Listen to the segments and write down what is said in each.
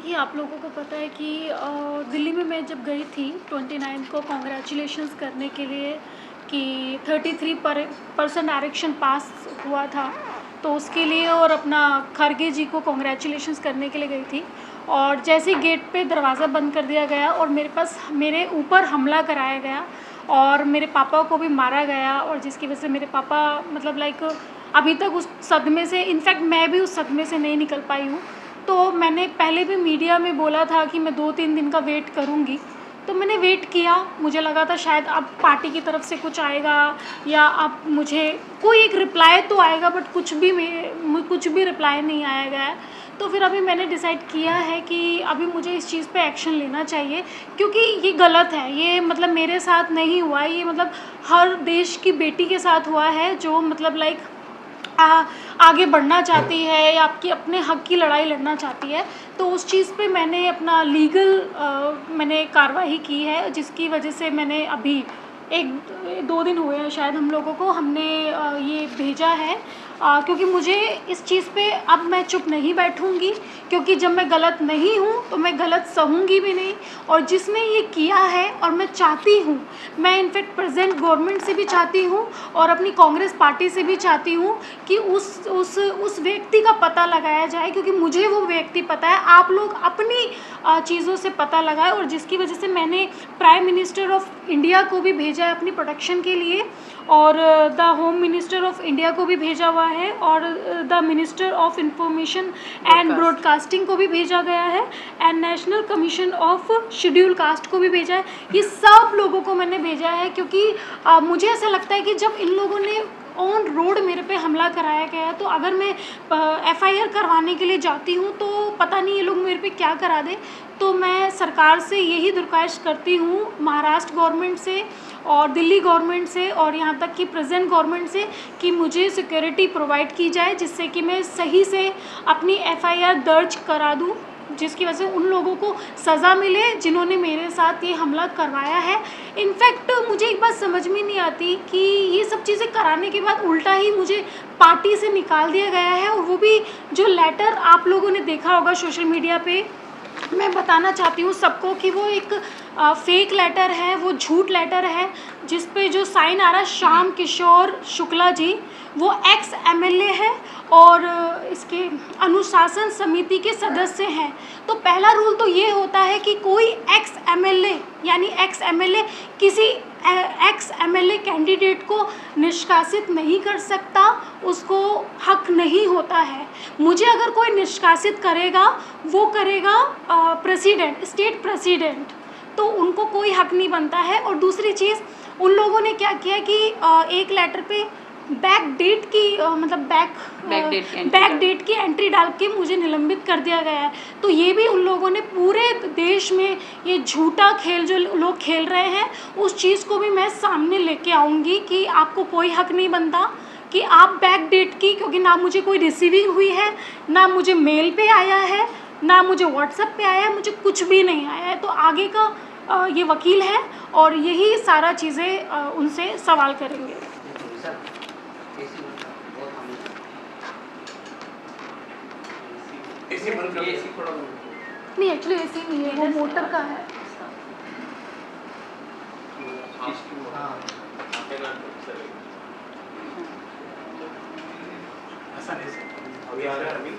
देखिए, आप लोगों को पता है कि दिल्ली में मैं जब गई थी 29 को कॉन्ग्रेचुलेशंस करने के लिए कि 33% आरक्षण पास हुआ था, तो उसके लिए और अपना खरगे जी को कॉन्ग्रेचुलेशंस करने के लिए गई थी। और जैसे ही गेट पे दरवाज़ा बंद कर दिया गया और मेरे ऊपर हमला कराया गया और मेरे पापा को भी मारा गया, और जिसकी वजह से मेरे पापा मतलब लाइक अभी तक उस सदमे से, इनफैक्ट मैं भी उस सदमे से नहीं निकल पाई हूँ। तो मैंने पहले भी मीडिया में बोला था कि मैं 2-3 दिन का वेट करूँगी, तो मैंने वेट किया। मुझे लगा था शायद अब पार्टी की तरफ से कुछ आएगा या अब मुझे कोई एक रिप्लाई तो आएगा, बट कुछ भी रिप्लाई नहीं आया गया है। तो फिर अभी मैंने डिसाइड किया है कि अभी मुझे इस चीज़ पे एक्शन लेना चाहिए, क्योंकि ये गलत है। ये मतलब मेरे साथ नहीं हुआ, ये मतलब हर देश की बेटी के साथ हुआ है जो मतलब लाइक आगे बढ़ना चाहती है या आपकी अपने हक की लड़ाई लड़ना चाहती है। तो उस चीज़ पे मैंने अपना मैंने कार्रवाई की है, जिसकी वजह से मैंने अभी 1-2 दिन हुए हैं शायद हम लोगों को हमने ये भेजा है, क्योंकि मुझे इस चीज़ पे अब मैं चुप नहीं बैठूंगी, क्योंकि जब मैं गलत नहीं हूँ तो मैं गलत सहूँगी भी नहीं। और जिसने ये किया है, और मैं चाहती हूँ, मैं इनफैक्ट प्रेजेंट गवर्नमेंट से भी चाहती हूँ और अपनी कांग्रेस पार्टी से भी चाहती हूँ कि उस व्यक्ति का पता लगाया जाए, क्योंकि मुझे वो व्यक्ति पता है। आप लोग अपनी चीज़ों से पता लगाए, और जिसकी वजह से मैंने प्राइम मिनिस्टर ऑफ इंडिया को भी भेजा है अपनी प्रोटेक्शन के लिए, और the home minister of India को भी भेजा हुआ है, और the minister of information and broadcasting को भी भेजा गया है, and national commission of schedule caste को भी भेजा है। ये सब लोगों को मैंने भेजा है, क्योंकि मुझे ऐसा लगता है कि जब इन लोगों ने ऑन रोड मेरे पे हमला कराया गया, तो अगर मैं FIR करवाने के लिए जाती हूँ तो पता नहीं ये लोग मेरे पे क्या करा दे। तो मैं सरकार से यही दरख्वास्त करती हूँ, महाराष्ट्र गवर्नमेंट से और दिल्ली गवर्नमेंट से और यहाँ तक कि प्रेजेंट गवर्नमेंट से, कि मुझे सिक्योरिटी प्रोवाइड की जाए, जिससे कि मैं सही से अपनी FIR दर्ज करा दूँ, जिसकी वजह से उन लोगों को सज़ा मिले जिन्होंने मेरे साथ ये हमला करवाया है। इनफैक्ट मुझे एक बात समझ में नहीं आती कि ये सब चीज़ें कराने के बाद उल्टा ही मुझे पार्टी से निकाल दिया गया है, और वो भी जो लेटर आप लोगों ने देखा होगा सोशल मीडिया पे। मैं बताना चाहती हूँ सबको कि वो एक फेक लेटर है, वो झूठ लेटर है, जिस पे जो साइन आ रहा है श्याम किशोर शुक्ला जी, वो एक्स MLA है और इसके अनुशासन समिति के सदस्य हैं। तो पहला रूल तो ये होता है कि कोई एक्स MLA यानी एक्स MLA किसी एक्स MLA कैंडिडेट को निष्कासित नहीं कर सकता, उसको हक नहीं होता है। मुझे अगर कोई निष्कासित करेगा, वो करेगा प्रेसिडेंट, स्टेट प्रेसिडेंट, तो उनको कोई हक नहीं बनता है। और दूसरी चीज़, उन लोगों ने क्या किया कि एक लेटर पे बैक डेट की मतलब बैक डेट की एंट्री डाल के मुझे निलंबित कर दिया गया है। तो ये भी उन लोगों ने पूरे देश में ये झूठा खेल जो लोग खेल रहे हैं, उस चीज़ को भी मैं सामने लेके आऊँगी कि आपको कोई हक नहीं बनता कि आप बैक डेट की, क्योंकि ना मुझे कोई रिसीविंग हुई है, ना मुझे मेल पे आया है, ना मुझे व्हाट्सएप पे आया है, मुझे कुछ भी नहीं आया है। तो आगे का ये वकील है और यही सारा चीज़ें उनसे सवाल करेंगे। नहीं, एक्चुअली ऐसी नहीं है, वो मोटर का है। अभी आ रहा है, अभी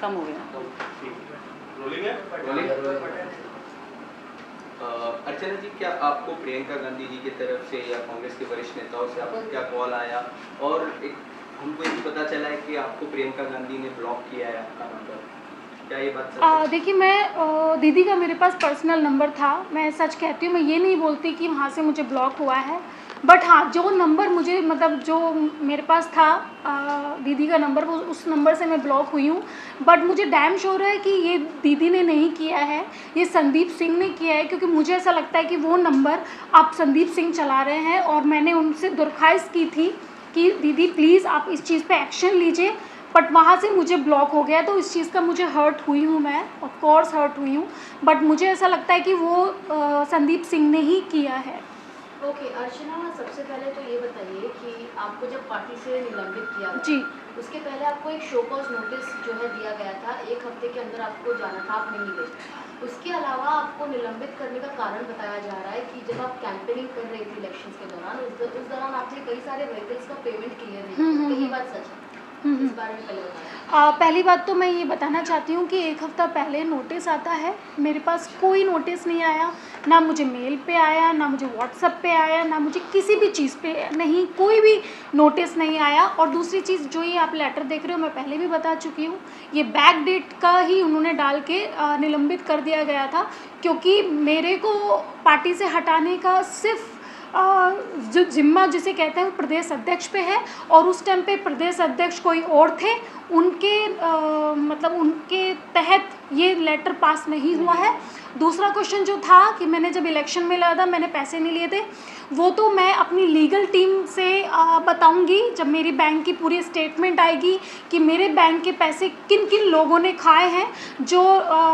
कम हो गया। रोलिंग है। अर्चना जी, क्या आपको प्रियंका गांधी जी की तरफ से या कांग्रेस के वरिष्ठ नेताओं से आपको क्या कॉल आया? और एक हमको ये पता चला है कि आपको प्रियंका गांधी ने ब्लॉक किया है आपका नंबर, क्या ये बात सच है? देखिए, मैं दीदी का मेरे पास पर्सनल नंबर था, मैं सच कहती हूँ, मैं ये नहीं बोलती कि वहाँ से मुझे ब्लॉक हुआ है। बट हाँ, जो नंबर मुझे मतलब जो मेरे पास था दीदी का नंबर, वो उस नंबर से मैं ब्लॉक हुई हूँ। बट मुझे डैम श्योर है कि ये दीदी ने नहीं किया है, ये संदीप सिंह ने किया है, क्योंकि मुझे ऐसा लगता है कि वो नंबर अब संदीप सिंह चला रहे हैं। और मैंने उनसे दरख्वास्त की थी कि दीदी प्लीज़ आप इस चीज़ पे एक्शन लीजिए, बट वहाँ से मुझे ब्लॉक हो गया। तो इस चीज़ का मुझे हर्ट हुई हूँ, मैं ऑफ कोर्स हर्ट हुई हूँ, बट मुझे ऐसा लगता है कि वो संदीप सिंह ने ही किया है। ओके, अर्चना, सबसे पहले तो ये बताइए कि आपको जब पार्टी से निलंबित किया जी। उसके पहले आपको एक शो कॉज नोटिस जो है दिया गया था, 1 हफ्ते के अंदर आपको जाना था, आप नहीं गए। उसके अलावा आपको निलंबित करने का कारण बताया जा रहा है कि जब आप कैंपेनिंग कर रही थी इलेक्शंस के दौरान, उस दौरान आपने कई सारे व्हीकल्स का पेमेंट क्लियर नहीं किया। तो ये बात सच है? इस बारे में पहले बताएं। पहली बात तो मैं ये बताना चाहती हूँ कि 1 हफ़्ता पहले नोटिस आता है, मेरे पास कोई नोटिस नहीं आया, ना मुझे मेल पे आया, ना मुझे व्हाट्सएप पे आया, ना मुझे किसी भी चीज़ पे नहीं, कोई भी नोटिस नहीं आया। और दूसरी चीज़, जो ये आप लेटर देख रहे हो, मैं पहले भी बता चुकी हूँ, ये बैक डेट का ही उन्होंने डाल के निलंबित कर दिया गया था, क्योंकि मेरे को पार्टी से हटाने का सिर्फ जो जिम्मा जिसे कहते हैं प्रदेश अध्यक्ष पे है, और उस टाइम पे प्रदेश अध्यक्ष कोई और थे, उनके मतलब उनके तहत ये लेटर पास नहीं हुआ है। दूसरा क्वेश्चन जो था कि मैंने जब इलेक्शन में लड़ा था, मैंने पैसे नहीं लिए थे, वो तो मैं अपनी लीगल टीम से बताऊंगी जब मेरी बैंक की पूरी स्टेटमेंट आएगी कि मेरे बैंक के पैसे किन किन लोगों ने खाए हैं। जो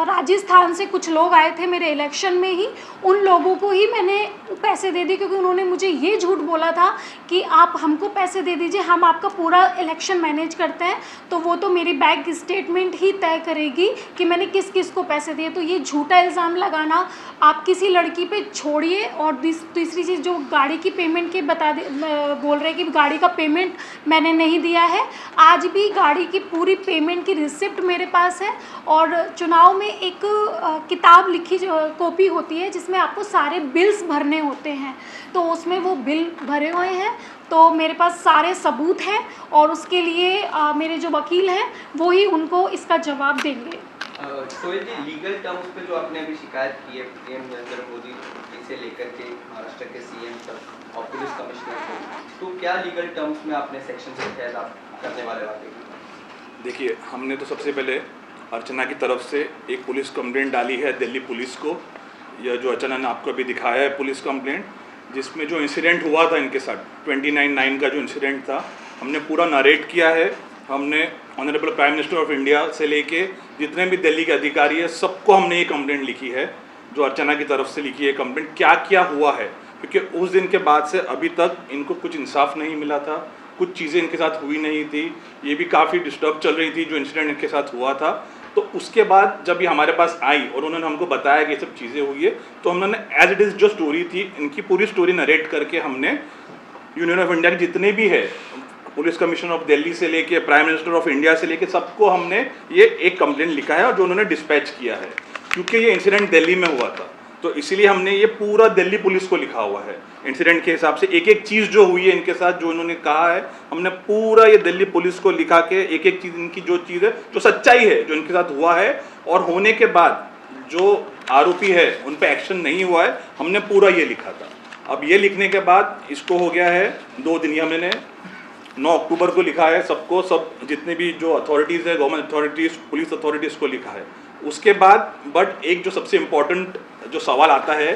राजस्थान से कुछ लोग आए थे मेरे इलेक्शन में ही, उन लोगों को ही मैंने पैसे दे दिए, क्योंकि उन्होंने मुझे ये झूठ बोला था कि आप हमको पैसे दे दीजिए, हम आपका पूरा इलेक्शन मैनेज करते हैं। तो वो तो मेरी बैंक स्टेटमेंट ही तय करेगी कि मैंने किस किस को पैसे दिए। तो ये झूठा इल्ज़ाम लगाना आप किसी लड़की पे छोड़िए। और तीसरी चीज़, जो गाड़ी की पेमेंट के बोल रहे हैं कि गाड़ी का पेमेंट मैंने नहीं दिया है, आज भी गाड़ी की पूरी पेमेंट की रिसिप्ट मेरे पास है। और चुनाव में एक किताब लिखी कॉपी होती है जिसमें आपको सारे बिल्स भरने होते हैं, तो उसमें वो बिल भरे हुए हैं, तो मेरे पास सारे सबूत हैं, और उसके लिए मेरे जो वकील हैं वो ही उनको इसका जवाब देंगे। सोहेल जी, लीगल टर्म्स पे जो आपने अभी शिकायत की है पीएम नरेंद्र मोदी जी से लेकर के महाराष्ट्र के सीएम तक और पुलिस कमिश्नर तक, तो क्या लीगल टर्म्स में आपने सेक्शन के तहत आप करने वाले वादे की? देखिए, हमने तो सबसे पहले अर्चना की तरफ से एक पुलिस कंप्लेंट डाली है दिल्ली पुलिस को। यह जो अर्चना ने आपको अभी दिखाया है पुलिस कंप्लेंट, जिसमें जो इंसिडेंट हुआ था इनके साथ 29/9 का जो इंसिडेंट था, हमने पूरा नरेट किया है। हमने honourable prime minister of India से लेके जितने भी दिल्ली के अधिकारी है, सबको हमने ये कंप्लेंट लिखी है, जो अर्चना की तरफ से लिखी है कंप्लेंट, क्या क्या हुआ है। क्योंकि उस दिन के बाद से अभी तक इनको कुछ इंसाफ नहीं मिला था, कुछ चीज़ें इनके साथ हुई नहीं थी, ये भी काफ़ी डिस्टर्ब चल रही थी जो इंसिडेंट इनके साथ हुआ था। तो उसके बाद जब ये हमारे पास आई और उन्होंने हमको बताया कि ये सब चीज़ें हुई है, तो हमने एज इट इज़ जो स्टोरी थी, इनकी पूरी स्टोरी नरेट करके हमने यूनियन ऑफ इंडिया के जितने भी है, पुलिस कमिश्नर ऑफ दिल्ली से लेके प्राइम मिनिस्टर ऑफ इंडिया से लेके सबको हमने ये एक कंप्लेंट लिखा है, और जो उन्होंने डिस्पैच किया है, क्योंकि ये इंसिडेंट दिल्ली में हुआ था, तो इसीलिए हमने ये पूरा दिल्ली पुलिस को लिखा हुआ है। इंसिडेंट के हिसाब से एक एक चीज़ जो हुई है इनके साथ, जो इन्होंने कहा है, हमने पूरा ये दिल्ली पुलिस को लिखा के एक एक चीज़, इनकी जो चीज़ है, जो सच्चाई है, जो इनके साथ हुआ है, और होने के बाद जो आरोपी है उन पर एक्शन नहीं हुआ है, हमने पूरा ये लिखा था। अब ये लिखने के बाद इसको हो गया है 2 दिन, हमने 9 अक्टूबर को लिखा है सबको, सब जितने भी जो अथॉरिटीज़ है, गवर्नमेंट अथॉरिटीज़, पुलिस अथॉरिटीज़ को लिखा है। उसके बाद बट एक जो सबसे इम्पोर्टेंट जो सवाल आता है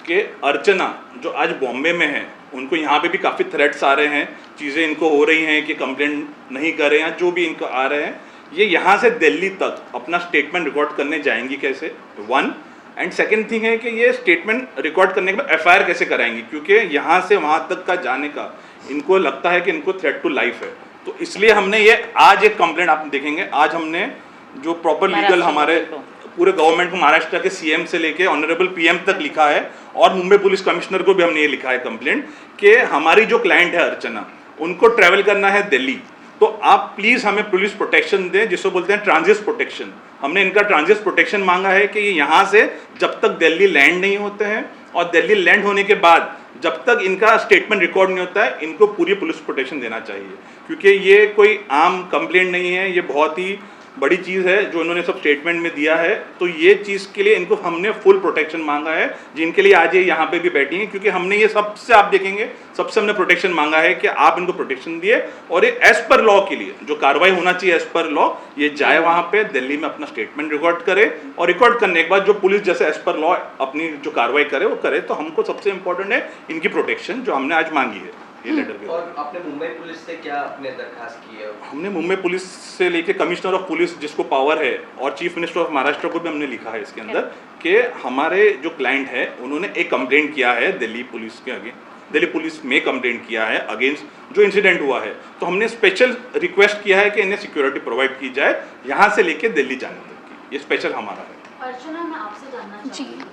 कि अर्चना जो आज बॉम्बे में है, उनको यहाँ पे भी काफ़ी थ्रेट्स आ रहे हैं, चीज़ें इनको हो रही हैं कि कंप्लेंट नहीं कर रहे हैं, जो भी इनको आ रहे हैं, ये यहाँ से दिल्ली तक अपना स्टेटमेंट रिकॉर्ड करने जाएंगी कैसे, 1। एंड सेकेंड थिंग है कि ये स्टेटमेंट रिकॉर्ड करने के बाद एफआईआर कैसे कराएंगी, क्योंकि यहाँ से वहाँ तक का जाने का इनको लगता है कि इनको थ्रेट टू लाइफ है। तो इसलिए हमने ये आज एक कंप्लेंट आप देखेंगे, आज हमने जो प्रॉपर लीगल हमारे पूरे गवर्नमेंट को, महाराष्ट्र के सीएम से लेके ऑनरेबल पीएम तक लिखा है, और मुंबई पुलिस कमिश्नर को भी हमने ये लिखा है कंप्लेंट कि हमारी जो क्लाइंट है अर्चना, उनको ट्रैवल करना है दिल्ली, तो आप प्लीज़ हमें पुलिस प्रोटेक्शन दें, जिसको बोलते हैं ट्रांजिट प्रोटेक्शन। हमने इनका ट्रांजिट प्रोटेक्शन मांगा है कि ये यहाँ से जब तक दिल्ली लैंड नहीं होते हैं, और दिल्ली लैंड होने के बाद जब तक इनका स्टेटमेंट रिकॉर्ड नहीं होता है, इनको पूरी पुलिस प्रोटेक्शन देना चाहिए, क्योंकि ये कोई आम कंप्लेंट नहीं है, ये बहुत ही बड़ी चीज़ है जो इन्होंने सब स्टेटमेंट में दिया है। तो ये चीज़ के लिए इनको हमने फुल प्रोटेक्शन मांगा है, जिनके लिए आज ये यहाँ पे भी बैठी हैं, क्योंकि हमने ये सबसे, आप देखेंगे सबसे हमने प्रोटेक्शन मांगा है कि आप इनको प्रोटेक्शन दिए, और ये एज पर लॉ के लिए जो कार्रवाई होना चाहिए एज पर लॉ, ये जाए वहाँ पे दिल्ली में अपना स्टेटमेंट रिकॉर्ड करे, और रिकॉर्ड करने के बाद जो पुलिस जैसे एज पर लॉ अपनी जो कार्रवाई करे वो करे। तो हमको सबसे इम्पोर्टेंट है इनकी प्रोटेक्शन, जो हमने आज मांगी है ये लेटर के। और आपने मुंबई पुलिस से क्या अपने दरखास्त की है? हमने मुंबई पुलिस से लेके कमिश्नर ऑफ पुलिस जिसको पावर है, और चीफ मिनिस्टर ऑफ महाराष्ट्र को भी हमने लिखा है इसके अंदर कि हमारे जो क्लाइंट है उन्होंने एक कंप्लेंट किया है दिल्ली पुलिस के आगे दिल्ली पुलिस में कंप्लेंट किया है अगेंस्ट जो इंसिडेंट हुआ है। तो हमने स्पेशल रिक्वेस्ट किया है कि इन्हें सिक्योरिटी प्रोवाइड की जाए यहाँ से लेके दिल्ली जाने तक की, ये स्पेशल हमारा है। अर्चना, मैं आपसे जानना चाहती हूँ,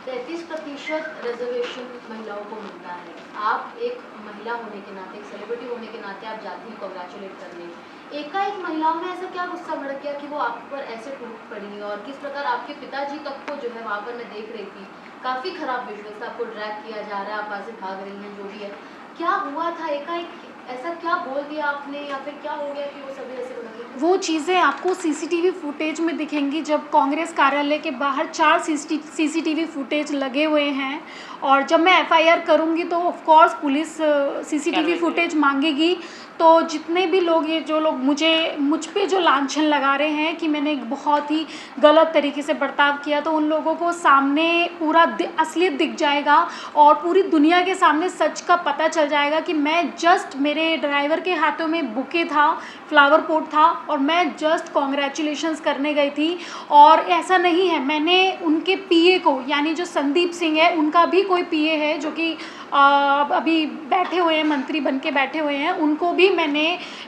33% रिजर्वेशन महिलाओं को मिलता है। आप एक महिला होने के नाते, एक सेलिब्रिटी होने के नाते आप जाती हैं कांग्रेचुलेट करने। एकाएक महिलाओं में ऐसा क्या गुस्सा भड़क गया कि वो आप पर ऐसे टूट पड़ी, और किस प्रकार आपके पिताजी तक को जो है वहाँ पर मैं देख रही थी, काफ़ी खराब विजुअल्स था, आपको ड्रैग किया जा रहा है, आप वहाँ से भाग रही हैं, जो भी है, क्या हुआ था? एकाएक ऐसा क्या बोल दिया आपने, या फिर क्या हो गया कि वो सभी ऐसे बदल गए? वो चीज़ें आपको सीसीटीवी फुटेज में दिखेंगी। जब कांग्रेस कार्यालय के बाहर 4 सीसीटीवी फुटेज लगे हुए हैं, और जब मैं एफआईआर करूंगी तो of course police CCTV footage मांगेगी। तो जितने भी लोग, ये जो लोग मुझ पे जो लांछन लगा रहे हैं कि मैंने एक बहुत ही गलत तरीके से बर्ताव किया, तो उन लोगों को सामने पूरा असलियत दिख जाएगा और पूरी दुनिया के सामने सच का पता चल जाएगा कि मैं जस्ट, मेरे ड्राइवर के हाथों में बुके था, फ्लावर पोट था, और मैं जस्ट कॉन्ग्रेचुलेशंस करने गई थी। और ऐसा नहीं है, मैंने उनके पीए को, यानी जो संदीप सिंह है, उनका भी कोई पीए है जो कि अभी बैठे हुए हैं, मंत्री बन के बैठे हुए हैं, उनको भी मैंने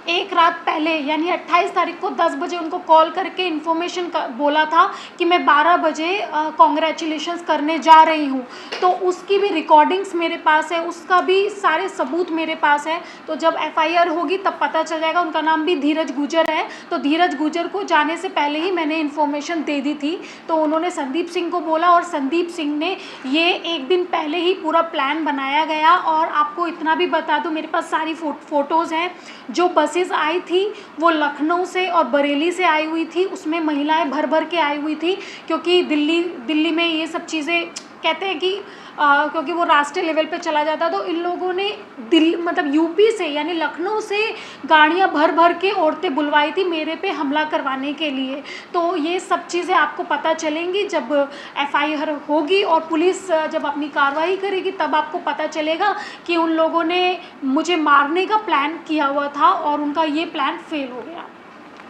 एक रात पहले यानी 28 तारीख को 10 बजे उनको कॉल करके इन्फॉर्मेशन बोला था कि मैं 12 बजे कॉन्ग्रेचुलेशंस करने जा रही हूँ। तो उसकी भी रिकॉर्डिंग्स मेरे पास है, उसका भी सारे सबूत मेरे पास है। तो जब एफआईआर होगी तब पता चल जाएगा। उनका नाम भी धीरज गुजर है। तो धीरज गुजर को जाने से पहले ही मैंने इन्फॉर्मेशन दे दी थी। तो उन्होंने संदीप सिंह को बोला, और संदीप सिंह ने ये एक दिन पहले ही पूरा प्लान बनाया गया। और आपको इतना भी बता दूं, मेरे पास सारी फ़ोटोज़ हैं। जो बसेस आई थी वो लखनऊ से और बरेली से आई हुई थी, उसमें महिलाएं भर भर के आई हुई थी, क्योंकि दिल्ली में ये सब चीज़ें कहते हैं कि क्योंकि वो राष्ट्रीय लेवल पे चला जाता। तो इन लोगों ने मतलब यूपी से यानी लखनऊ से गाड़ियां भर भर के औरतें बुलवाई थी मेरे पे हमला करवाने के लिए। तो ये सब चीज़ें आपको पता चलेंगी जब एफआईआर होगी और पुलिस जब अपनी कार्रवाई करेगी, तब आपको पता चलेगा कि उन लोगों ने मुझे मारने का प्लान किया हुआ था और उनका ये प्लान फेल हो गया।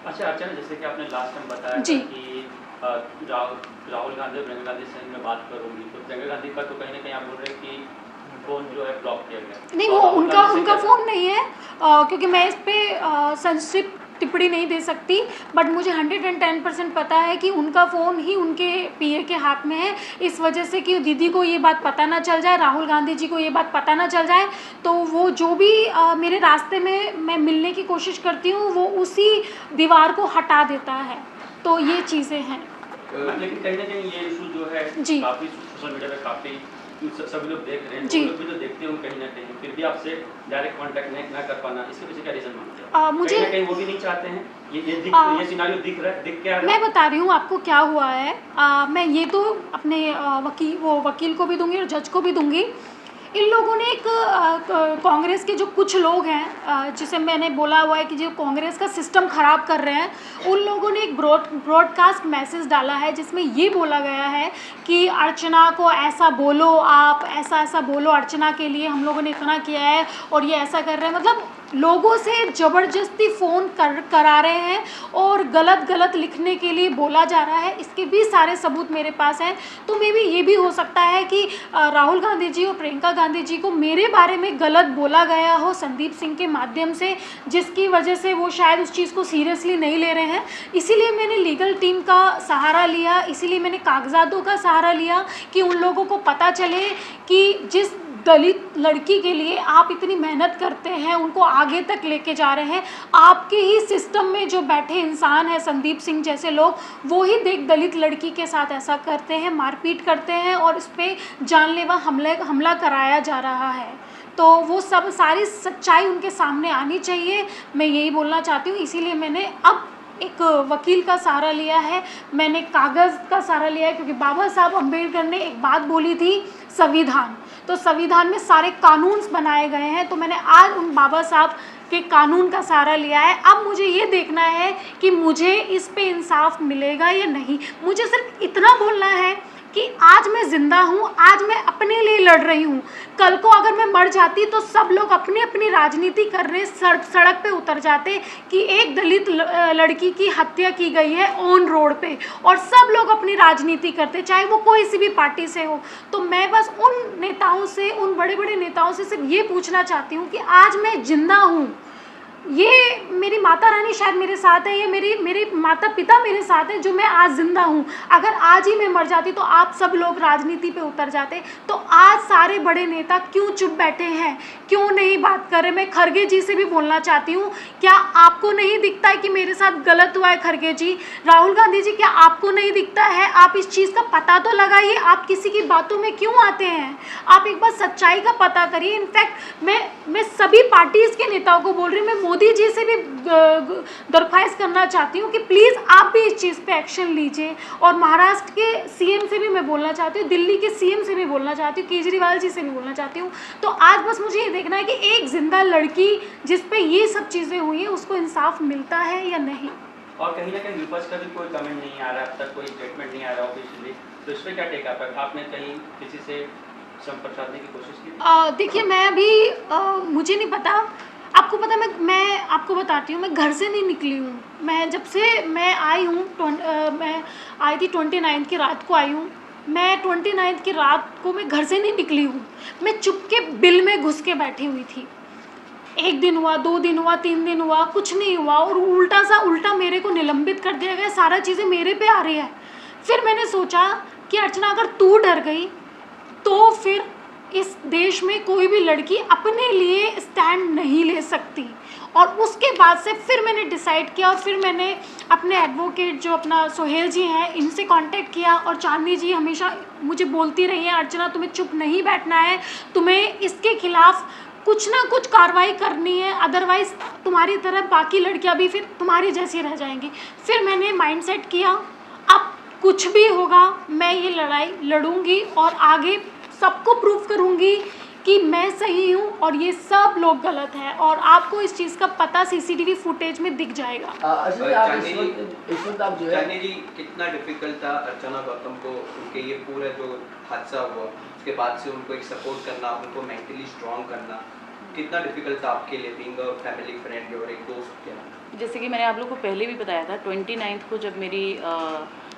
अच्छा अर्चना, जैसे कि आपने लास्ट टाइम बताया जी। था कि राहुल गांधी और प्रियंका गांधी से मैं बात करूंगी, तो प्रियंका गांधी का तो कहीं ना कहीं आप बोल रहे हैं कि फोन जो है ब्लॉक किया गया। नहीं, तो वो राहुल गांधी से उनका कैसे- फ़ोन नहीं है, क्योंकि मैं इस पर संक्षिप्त टिप्पणी नहीं दे सकती। बट मुझे 110% पता है कि उनका फ़ोन ही उनके पीए के हाथ में है। इस वजह से कि दीदी को ये बात पता ना चल जाए, राहुल गांधी जी को ये बात पता ना चल जाए, तो वो जो भी मेरे रास्ते में मैं मिलने की कोशिश करती हूँ, वो उसी दीवार को हटा देता है। तो ये चीज़ें हैं। लेकिन कहीं ना कहीं ये इशू जो है जी। काफ़ी सोशल मीडिया पे काफ़ी सभी लोग देख रहे हैं, जी। तो लोग भी जो देखते हैं कहीं ना कहीं फिर भी आपसे डायरेक्ट कांटेक्ट नहीं ना कर पाना, इसके पीछे क्या रीजन मानते हैं? मुझे कहीं ना कहीं वो भी नहीं चाहते हैं, ये सिनारियो दिख रहा है, दिख क्या रहा मैं है? बता रही हूँ आपको क्या हुआ है। मैं ये तो अपने वकील को भी दूंगी और जज को भी दूंगी। इन लोगों ने एक कांग्रेस के जो कुछ लोग हैं, जिसे मैंने बोला हुआ है कि जो कांग्रेस का सिस्टम ख़राब कर रहे हैं, उन लोगों ने एक ब्रॉडकास्ट मैसेज डाला है जिसमें ये बोला गया है कि अर्चना को ऐसा बोलो, आप ऐसा बोलो, अर्चना के लिए हम लोगों ने इतना किया है और ये ऐसा कर रहे हैं। मतलब लोगों से ज़बरदस्ती फ़ोन करा रहे हैं और गलत लिखने के लिए बोला जा रहा है। इसके भी सारे सबूत मेरे पास हैं। तो मे भी ये भी हो सकता है कि राहुल गांधी जी और प्रियंका गांधी जी को मेरे बारे में गलत बोला गया हो संदीप सिंह के माध्यम से, जिसकी वजह से वो शायद उस चीज़ को सीरियसली नहीं ले रहे हैं। इसीलिए मैंने लीगल टीम का सहारा लिया, इसीलिए मैंने कागजातों का सहारा लिया कि उन लोगों को पता चले कि जिस दलित लड़की के लिए आप इतनी मेहनत करते हैं, उनको आगे तक लेके जा रहे हैं, आपके ही सिस्टम में जो बैठे इंसान हैं संदीप सिंह जैसे लोग, वो ही दलित लड़की के साथ ऐसा करते हैं, मारपीट करते हैं और इस पर जानलेवा हमला कराया जा रहा है। तो वो सारी सच्चाई उनके सामने आनी चाहिए, मैं यही बोलना चाहती हूँ। इसीलिए मैंने अब एक वकील का सहारा लिया है, मैंने कागज़ का सहारा लिया है, क्योंकि बाबा साहब अम्बेडकर ने एक बात बोली थी, संविधान। तो संविधान में सारे कानून बनाए गए हैं, तो मैंने आज उन बाबा साहब के कानून का सहारा लिया है। अब मुझे ये देखना है कि मुझे इस पे इंसाफ मिलेगा या नहीं। मुझे सिर्फ इतना बोलना है कि आज मैं ज़िंदा हूँ, आज मैं अपने लिए लड़ रही हूँ। कल को अगर मैं मर जाती तो सब लोग अपनी अपनी राजनीति करने सड़क पे उतर जाते कि एक दलित लड़की की हत्या की गई है ऑन रोड पे, और सब लोग अपनी राजनीति करते, चाहे वो कोई सी भी पार्टी से हो। तो मैं बस उन नेताओं से, उन बड़े बड़े नेताओं से सिर्फ ये पूछना चाहती हूँ कि आज मैं जिंदा हूँ, ये मेरी माता रानी शायद मेरे साथ है, ये मेरे माता पिता मेरे साथ है, जो मैं आज ज़िंदा हूँ। अगर आज ही मैं मर जाती तो आप सब लोग राजनीति पे उतर जाते। तो आज सारे बड़े नेता क्यों चुप बैठे हैं, क्यों नहीं बात कर रहे? मैं खरगे जी से भी बोलना चाहती हूँ, क्या आपको नहीं दिखता है कि मेरे साथ गलत हुआ है? खरगे जी, राहुल गांधी जी, क्या आपको नहीं दिखता है? आप इस चीज़ का पता तो लगाइए, आप किसी की बातों में क्यों आते हैं? आप एक बार सच्चाई का पता करिए। इनफैक्ट मैं सभी पार्टीज़ के नेताओं को बोल रही हूँ, मैं मोदी जी से भी दरख्वास्त करना चाहती हूँ कि प्लीज़ आप भी इस चीज़ पे एक्शन लीजिए। और महाराष्ट्र के सीएम से भी मैं बोलना चाहती हूँ, दिल्ली के सीएम से भी बोलना चाहती हूँ, केजरीवाल जी से भी बोलना चाहती हूँ। तो आज बस मुझे ये देखना है कि एक जिंदा लड़की जिस पे ये सब चीज़ें हुई हैं उसको इंसाफ मिलता है या नहीं। और कहीं ना कहीं विपक्ष का भी कोई कमेंट नहीं आ रहा, अब तक कोई स्टेटमेंट नहीं आ रहा ऑफिशियली, तो इस पर क्या टेक आप? आपने कहीं किसी से संपर्क साधने की कोशिश की? देखिए, मैं अभी मुझे नहीं पता, आपको पता है, मैं आपको बताती हूँ, मैं घर से नहीं निकली हूँ। मैं जब से मैं आई हूँ, मैं आई थी 29 की रात को आई हूँ। मैं 29 की रात को मैं घर से नहीं निकली हूँ, मैं चुपके बिल में घुस के बैठी हुई थी। 1 दिन हुआ, 2 दिन हुआ, 3 दिन हुआ, कुछ नहीं हुआ, और उल्टा मेरे को निलंबित कर दिया गया, सारा चीज़ें मेरे पे आ रही है। फिर मैंने सोचा कि अर्चना, अगर तू डर गई तो फिर इस देश में कोई भी लड़की अपने लिए स्टैंड नहीं ले सकती। और उसके बाद से फिर मैंने डिसाइड किया, और फिर मैंने अपने एडवोकेट जो अपना सोहेल जी हैं, इनसे कांटेक्ट किया। और चांदनी जी हमेशा मुझे बोलती रही हैं, अर्चना तुम्हें चुप नहीं बैठना है, तुम्हें इसके खिलाफ कुछ ना कुछ कार्रवाई करनी है, अदरवाइज़ तुम्हारी तरह बाकी लड़कियां भी फिर तुम्हारी जैसी रह जाएंगी। फिर मैंने माइंडसेट किया, अब कुछ भी होगा मैं ये लड़ाई लड़ूंगी और आगे सबको प्रूव करूंगी कि मैं सही हूँ और ये सब लोग गलत हैं। और आपको इस चीज़ का पता सीसीटीवी फुटेज में दिख जाएगा। इस वक्त आप जो है जी, कितना डिफिकल्ट था अर्चना गौतम को उनके ये पूरा जो हादसा हुआ उसके बाद से उनको एक सपोर्ट करना, उनको मेंटली स्ट्रॉन्ग करना, कितना डिफिकल्ट था आपके लिए बीइंग अ फैमिली फ्रेंड और एक दोस्त के नाते? जैसे कि मैंने आप लोग को पहले भी बताया था, 29 को जब मेरी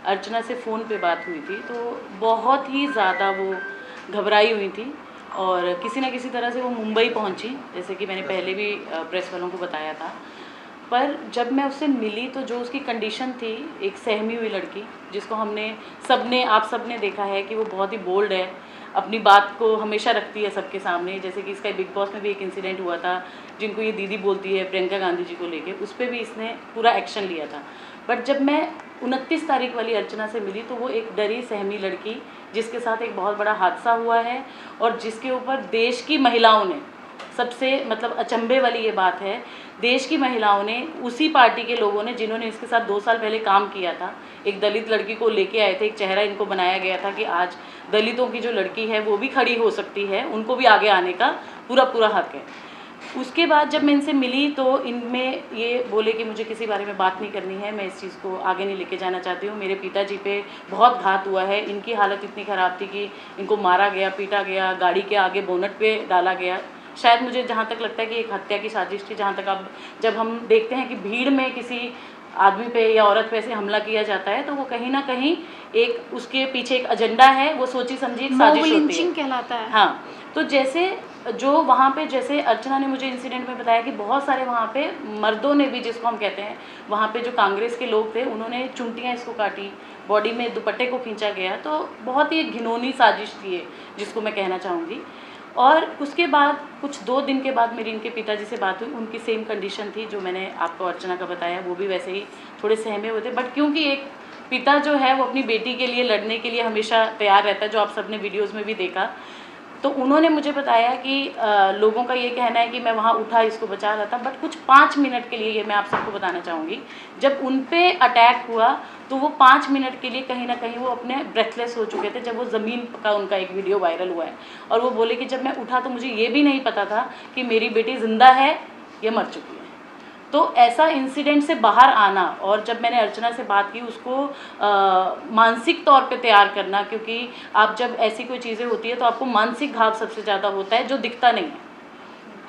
अर्चना से फ़ोन पे बात हुई थी तो बहुत ही ज़्यादा वो घबराई हुई थी, और किसी न किसी तरह से वो मुंबई पहुंची, जैसे कि मैंने पहले भी प्रेस वालों को बताया था। पर जब मैं उससे मिली तो जो उसकी कंडीशन थी, एक सहमी हुई लड़की, जिसको आप सबने देखा है कि वो बहुत ही बोल्ड है, अपनी बात को हमेशा रखती है सबके सामने। जैसे कि इसका बिग बॉस में भी एक इंसिडेंट हुआ था, जिनको ये दीदी बोलती है प्रियंका गांधी जी को लेके, उस पर भी इसने पूरा एक्शन लिया था। बट जब मैं 29 तारीख वाली अर्चना से मिली तो वो एक डरी सहमी लड़की, जिसके साथ एक बहुत बड़ा हादसा हुआ है और जिसके ऊपर देश की महिलाओं ने, सबसे मतलब अचंभे वाली ये बात है, देश की महिलाओं ने, उसी पार्टी के लोगों ने जिन्होंने इसके साथ 2 साल पहले काम किया था, एक दलित लड़की को लेके आए थे, एक चेहरा इनको बनाया गया था कि आज दलितों की जो लड़की है वो भी खड़ी हो सकती है, उनको भी आगे आने का पूरा हक है। उसके बाद जब मैं इनसे मिली तो इनमें ये बोले कि मुझे किसी बारे में बात नहीं करनी है, मैं इस चीज़ को आगे नहीं लेके जाना चाहती हूँ, मेरे पिताजी पे बहुत घात हुआ है, इनकी हालत इतनी ख़राब थी कि इनको मारा गया, पीटा गया, गाड़ी के आगे बोनट पे डाला गया। शायद मुझे जहाँ तक लगता है कि एक हत्या की साजिश थी, जहाँ तक अब जब हम देखते हैं कि भीड़ में किसी आदमी पे या औरत पे ऐसे हमला किया जाता है तो वो कहीं ना कहीं एक उसके पीछे एक एजेंडा है, वो सोची समझी एक साजिश होती है, कहलाता है। हाँ, तो जैसे जो वहाँ पे, जैसे अर्चना ने मुझे इंसिडेंट में बताया कि बहुत सारे वहाँ पे मर्दों ने भी, जिसको हम कहते हैं, वहाँ पे जो कांग्रेस के लोग थे उन्होंने चुंटियाँ इसको काटी, बॉडी में दुपट्टे को खींचा गया, तो बहुत ही घिनौनी साजिश थी ये, जिसको मैं कहना चाहूँगी। और उसके बाद कुछ 2 दिन के बाद मेरी इनके पिताजी से बात हुई, उनकी सेम कंडीशन थी जो मैंने आपको अर्चना का बताया, वो भी वैसे ही थोड़े सहमे हुए थे। बट क्योंकि एक पिता जो है वो अपनी बेटी के लिए लड़ने के लिए हमेशा तैयार रहता है, जो आप सबने वीडियोज़ में भी देखा, तो उन्होंने मुझे बताया कि लोगों का ये कहना है कि मैं वहाँ उठा, इसको बचा रहा था, बट कुछ 5 मिनट के लिए, ये मैं आप सबको बताना चाहूँगी, जब उन पे अटैक हुआ तो वो 5 मिनट के लिए कहीं ना कहीं वो अपने ब्रेथलेस हो चुके थे, जब वो ज़मीन का उनका एक वीडियो वायरल हुआ है। और वो बोले कि जब मैं उठा तो मुझे ये भी नहीं पता था कि मेरी बेटी ज़िंदा है या मर चुकी है। तो ऐसा इंसिडेंट से बाहर आना, और जब मैंने अर्चना से बात की उसको मानसिक तौर पे तैयार करना, क्योंकि आप जब ऐसी कोई चीज़ें होती है तो आपको मानसिक घाव सबसे ज़्यादा होता है जो दिखता नहीं है।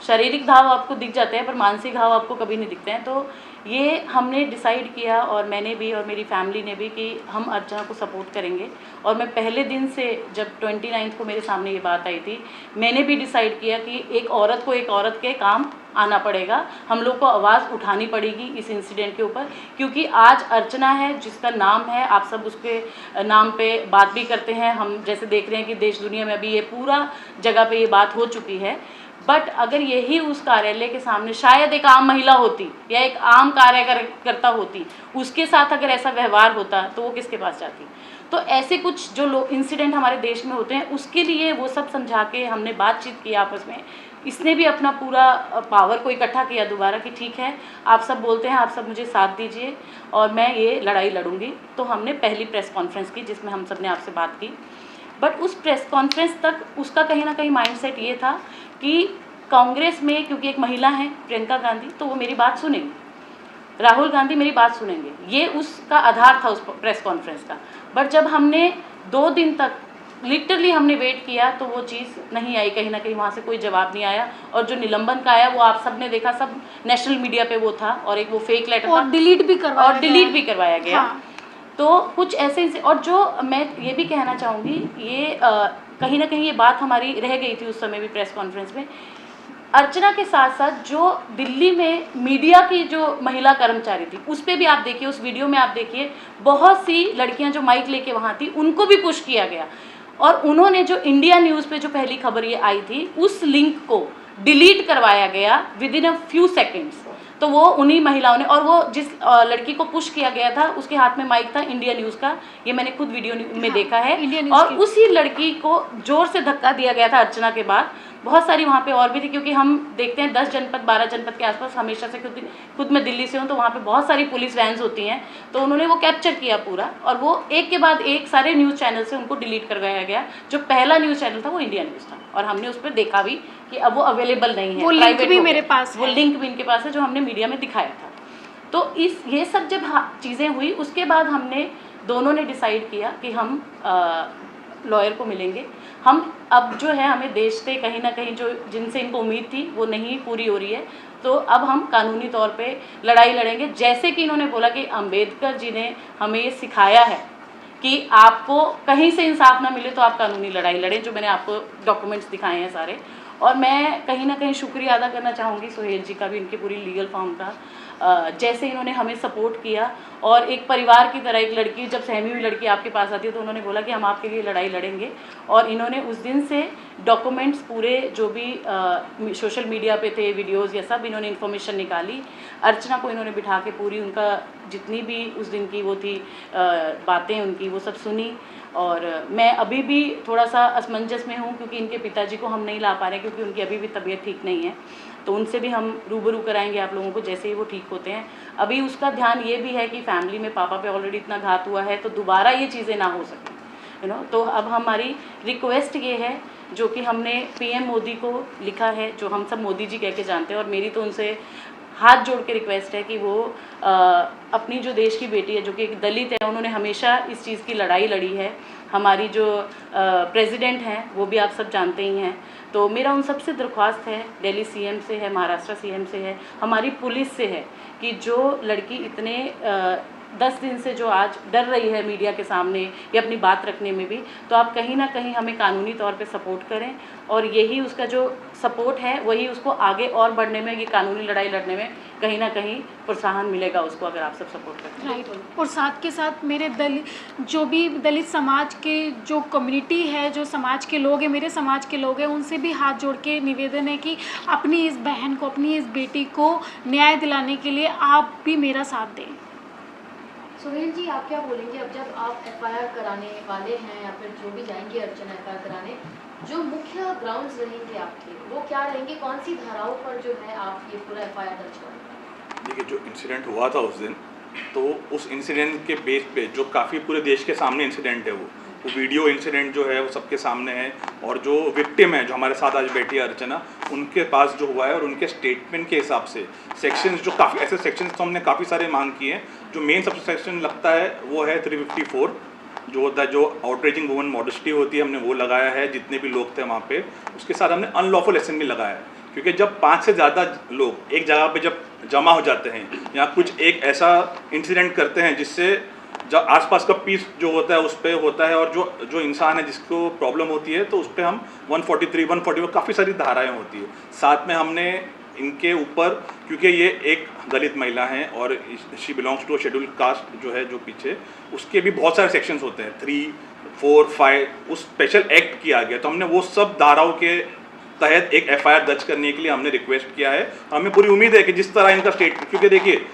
शारीरिक घाव आपको दिख जाते हैं पर मानसिक घाव आपको कभी नहीं दिखते हैं। तो ये हमने डिसाइड किया, और मैंने भी और मेरी फैमिली ने भी, कि हम अर्चना को सपोर्ट करेंगे। और मैं पहले दिन से, जब 29 को मेरे सामने ये बात आई थी, मैंने भी डिसाइड किया कि एक औरत को एक औरत के काम आना पड़ेगा, हम लोग को आवाज़ उठानी पड़ेगी इस इंसिडेंट के ऊपर, क्योंकि आज अर्चना है जिसका नाम है, आप सब उसके नाम पे बात भी करते हैं। हम जैसे देख रहे हैं कि देश दुनिया में अभी ये पूरा जगह पे ये बात हो चुकी है। बट अगर यही उस कार्यालय के सामने शायद एक आम महिला होती या एक आम कार्यकर्ता होती, उसके साथ अगर ऐसा व्यवहार होता तो वो किसके पास जाती। तो ऐसे कुछ जो इंसिडेंट हमारे देश में होते हैं, उसके लिए वो सब समझा के हमने बातचीत की आपस में। इसने भी अपना पूरा पावर को इकट्ठा किया दोबारा कि ठीक है, आप सब बोलते हैं, आप सब मुझे साथ दीजिए और मैं ये लड़ाई लड़ूंगी। तो हमने पहली प्रेस कॉन्फ्रेंस की जिसमें हम सब ने आपसे बात की। बट उस प्रेस कॉन्फ्रेंस तक उसका कहीं ना कहीं माइंडसेट ये था कि कांग्रेस में, क्योंकि एक महिला है प्रियंका गांधी, तो वो मेरी बात सुनेंगे, राहुल गांधी मेरी बात सुनेंगे, ये उसका आधार था उस प्रेस कॉन्फ्रेंस का। बट जब हमने 2 दिन तक लिटरली हमने वेट किया तो वो चीज़ नहीं आई, कहीं ना कहीं वहाँ से कोई जवाब नहीं आया। और जो निलंबन का आया वो आप सब ने देखा, सब नेशनल मीडिया पे वो था, और एक वो फेक लेटर और था, डिलीट भी करवाया गया। हाँ। तो कुछ ऐसे, और जो मैं ये भी कहना चाहूँगी, ये कहीं ना कहीं ये बात हमारी रह गई थी उस समय भी प्रेस कॉन्फ्रेंस में। अर्चना के साथ साथ जो दिल्ली में मीडिया की जो महिला कर्मचारी थी, उस पर भी आप देखिए, उस वीडियो में आप देखिए, बहुत सी लड़कियां जो माइक लेके वहाँ थी उनको भी पुश किया गया। और उन्होंने जो इंडिया न्यूज़ पे जो पहली खबर ये आई थी, उस लिंक को डिलीट करवाया गया with in a few seconds. तो वो उन्हीं महिलाओं ने, और वो जिस लड़की को पुश किया गया था उसके हाथ में माइक था इंडिया न्यूज़ का, ये मैंने खुद वीडियो में देखा है। और उसी लड़की को जोर से धक्का दिया गया था अर्चना के बाद। बहुत सारी वहाँ पे और भी थी, क्योंकि हम देखते हैं 10 जनपद 12 जनपद के आसपास, हमेशा से खुद मैं दिल्ली से हूँ, तो वहाँ पे बहुत सारी पुलिस वैन्स होती हैं। तो उन्होंने वो कैप्चर किया पूरा, और वो एक के बाद एक सारे न्यूज़ चैनल से उनको डिलीट करवाया गया। जो पहला न्यूज़ चैनल था वो इंडिया न्यूज़ था, और हमने उस पर देखा भी कि अब वो अवेलेबल नहीं है, वो लिंक भी मेरे पास वो लिंक भी इनके पास है जो हमने मीडिया में दिखाया था। तो ये सब जब चीज़ें हुई, उसके बाद हमने दोनों ने डिसाइड किया कि हम लॉयर को मिलेंगे। हम अब जो है, हमें देश से कहीं ना कहीं जो जिनसे इनको उम्मीद थी वो नहीं पूरी हो रही है, तो अब हम कानूनी तौर पे लड़ाई लड़ेंगे। जैसे कि इन्होंने बोला कि अंबेडकर जी ने हमें ये सिखाया है कि आपको कहीं से इंसाफ ना मिले तो आप कानूनी लड़ाई लड़ें, जो मैंने आपको डॉक्यूमेंट्स दिखाए हैं सारे। और मैं कहीं ना कहीं शुक्रिया अदा करना चाहूँगी सोहेल जी का भी, इनकी पूरी लीगल फॉर्म का, जैसे इन्होंने हमें सपोर्ट किया। और एक परिवार की तरह, एक लड़की जब सहमी हुई लड़की आपके पास आती है तो उन्होंने बोला कि हम आपके लिए लड़ाई लड़ेंगे। और इन्होंने उस दिन से डॉक्यूमेंट्स पूरे जो भी सोशल मीडिया पे थे, वीडियोज़, ये सब इन्होंने इन्फॉर्मेशन निकाली। अर्चना को इन्होंने बिठा के पूरी उनका जितनी भी उस दिन की वो थी बातें उनकी, वो सब सुनी। और मैं अभी भी थोड़ा सा असमंजस में हूँ, क्योंकि इनके पिताजी को हम नहीं ला पा रहे हैं, क्योंकि उनकी अभी भी तबीयत ठीक नहीं है। तो उनसे भी हम रूबरू कराएंगे आप लोगों को जैसे ही वो ठीक होते हैं। अभी उसका ध्यान ये भी है कि फैमिली में पापा पे ऑलरेडी इतना घात हुआ है, तो दोबारा ये चीज़ें ना हो सकें, तो अब हमारी रिक्वेस्ट ये है, जो कि हमने पीएम मोदी को लिखा है, जो हम सब मोदी जी कह के जानते हैं, और मेरी तो उनसे हाथ जोड़ के रिक्वेस्ट है कि वो अपनी जो देश की बेटी है, जो कि एक दलित है, उन्होंने हमेशा इस चीज़ की लड़ाई लड़ी है। हमारी जो प्रेसिडेंट हैं वो भी आप सब जानते ही हैं। तो मेरा उन सबसे दरख्वास्त है, दिल्ली सीएम से है, महाराष्ट्र सीएम से है, हमारी पुलिस से है, कि जो लड़की इतने 10 दिन से जो आज डर रही है मीडिया के सामने या अपनी बात रखने में भी, तो आप कहीं ना कहीं हमें कानूनी तौर पे सपोर्ट करें। और यही उसका जो सपोर्ट है वही उसको आगे और बढ़ने में, ये कानूनी लड़ाई लड़ने में कहीं ना कहीं प्रोत्साहन मिलेगा उसको, अगर आप सब सपोर्ट करें। राइट। और साथ के साथ मेरे जो भी दलित समाज के जो कम्युनिटी है, जो समाज के लोग हैं, मेरे समाज के लोग हैं, उनसे भी हाथ जोड़ के निवेदन है कि अपनी इस बहन को, अपनी इस बेटी को न्याय दिलाने के लिए आप भी मेरा साथ दें। सोहेल जी, आप क्या बोलेंगे अब जब आप एफआईआर कराने वाले हैं, या फिर जो भी जाएंगे अर्चना एफआईआर कराने, जो मुख्य ग्राउंड्स रहेंगे आपके, वो क्या रहेंगे? कौन सी धाराओं पर जो है आप ये पूरा एफआईआर दर्ज करेंगे? देखिए, जो इंसिडेंट हुआ था उस दिन, तो उस इंसिडेंट के बेस पे, जो काफ़ी पूरे देश के सामने इंसिडेंट है वो, वो वीडियो इंसिडेंट जो है वो सबके सामने है, और जो विक्टिम है जो हमारे साथ आज बैठी है अर्चना, उनके पास जो हुआ है और उनके स्टेटमेंट के हिसाब से सेक्शंस जो काफ़ी ऐसे सेक्शंस तो हमने काफ़ी सारे मांग किए हैं। जो मेन सबसे सेक्शन लगता है वो है 354 जो होता है, जो आउटरीचिंग वुमन मॉडेस्टी होती है, हमने वो लगाया है। जितने भी लोग थे वहाँ पे, उसके साथ हमने अनलॉफुल असेंबली लगाया है, क्योंकि जब 5 से ज़्यादा लोग एक जगह पे जब जमा हो जाते हैं या कुछ एक ऐसा इंसिडेंट करते हैं जिससे जब आसपास का पीस जो होता है उस पर होता है, और जो इंसान है जिसको प्रॉब्लम होती है, तो उस पर हम 143, 141 काफ़ी सारी धाराएं होती है। साथ में हमने इनके ऊपर, क्योंकि ये एक दलित महिला हैं और she belongs to schedule caste जो है जो पीछे, उसके भी बहुत सारे सेक्शंस होते हैं 3, 4, 5, उस स्पेशल एक्ट किया गया। तो हमने वो सब धाराओं के तहत एक एफआईआर दर्ज करने के लिए हमने रिक्वेस्ट किया है। हमें पूरी उम्मीद है कि जिस तरह इनका स्टेटमेंट, क्योंकि देखिए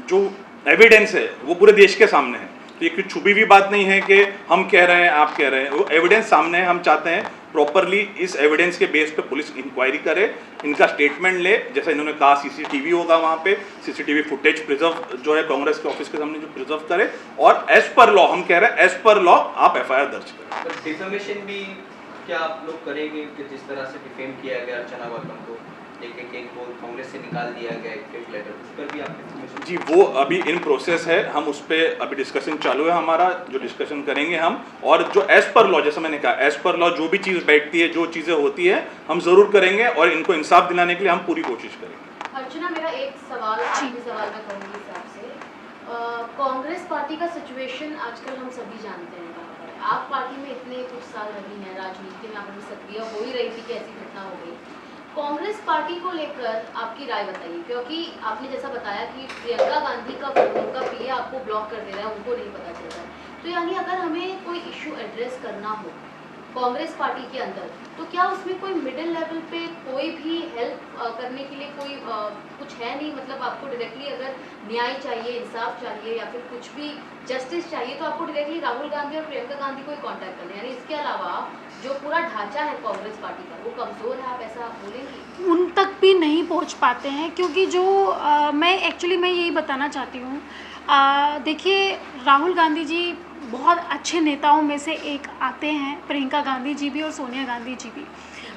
जो एविडेंस है वो पूरे देश के सामने है, तो ये कोई छुपी हुई बात नहीं है कि हम कह रहे हैं आप कह रहे हैं, वो एविडेंस सामने है। हम चाहते हैं प्रॉपरली इस एविडेंस के बेस पे पुलिस इंक्वायरी करे, इनका स्टेटमेंट ले, जैसा इन्होंने कहा सीसीटीवी होगा वहाँ पे, सीसीटीवी फुटेज प्रिजर्व जो है कांग्रेस के ऑफिस के सामने जो प्रिजर्व करे, और एज पर लॉ, हम कह रहे हैं एज पर लॉ आप एफआईआर दर्ज करें। डिफेमेशन भी क्या आप लोग करेंगे कि जिस तरह से डिफेम किया गया अर्चना गौतम को, एक वो कांग्रेस से निकाल दिया गया एक फेक लेटर, उस पर भी आप डिफेमेशन? जी वो अभी इन प्रोसेस है, हम उस पर अभी डिस्कशन चालू है हमारा, जो डिस्कशन करेंगे हम, और जो एज पर लॉ, जैसे मैंने कहा एज पर लॉ जो भी चीज़ बैठती है, जो चीज़ें होती है, हम ज़रूर करेंगे और इनको इंसाफ दिलाने के लिए हम पूरी कोशिश करेंगे। अर्चना, मेरा एक सवाल, आखिरी सवाल मैं करूँगी इस आपसे। कांग्रेस पार्टी का सिचुएशन आजकल हम सभी जानते हैं कहाँ पर है। आप पार्टी में इतने कुछ साल रही हैं, राजनीति में आप अभी सक्रिय हो ही रही थी कि ऐसी घटना हो गई। कांग्रेस पार्टी को लेकर आपकी राय बताइए, क्योंकि आपने जैसा बताया कि प्रियंका गांधी का फोन, उनका पीए आपको ब्लॉक कर दे रहा है, उनको नहीं पता चल रहा है। तो यानी अगर हमें कोई इशू एड्रेस करना हो कांग्रेस पार्टी के अंदर, तो क्या उसमें कोई मिडिल लेवल पे कोई भी हेल्प करने के लिए कोई कुछ है नहीं? मतलब आपको डायरेक्टली अगर न्याय चाहिए, इंसाफ चाहिए या फिर कुछ भी जस्टिस चाहिए, तो आपको डायरेक्टली राहुल गांधी और प्रियंका गांधी को ही कॉन्टैक्ट करना है। यानी इसके अलावा जो पूरा ढांचा है कांग्रेस पार्टी का वो कमज़ोर है, आप ऐसा बोलेंगी? उन तक भी नहीं पहुंच पाते हैं, क्योंकि जो मैं यही बताना चाहती हूँ। देखिए, राहुल गांधी जी बहुत अच्छे नेताओं में से एक आते हैं, प्रियंका गांधी जी भी और सोनिया गांधी जी भी।